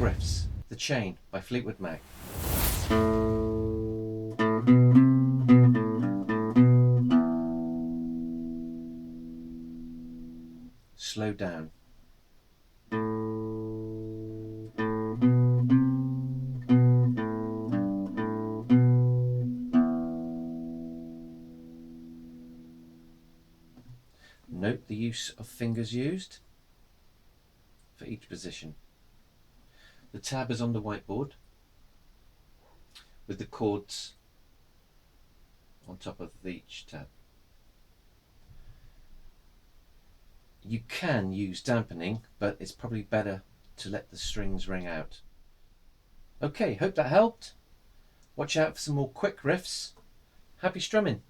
riffs. The Chain by Fleetwood Mac. Slow down. Note the use of fingers used for each position. The tab is on the whiteboard with the chords on top of each tab. You can use dampening, but it's probably better to let the strings ring out. Okay, hope that helped. Watch out for some more quick riffs. Happy strumming.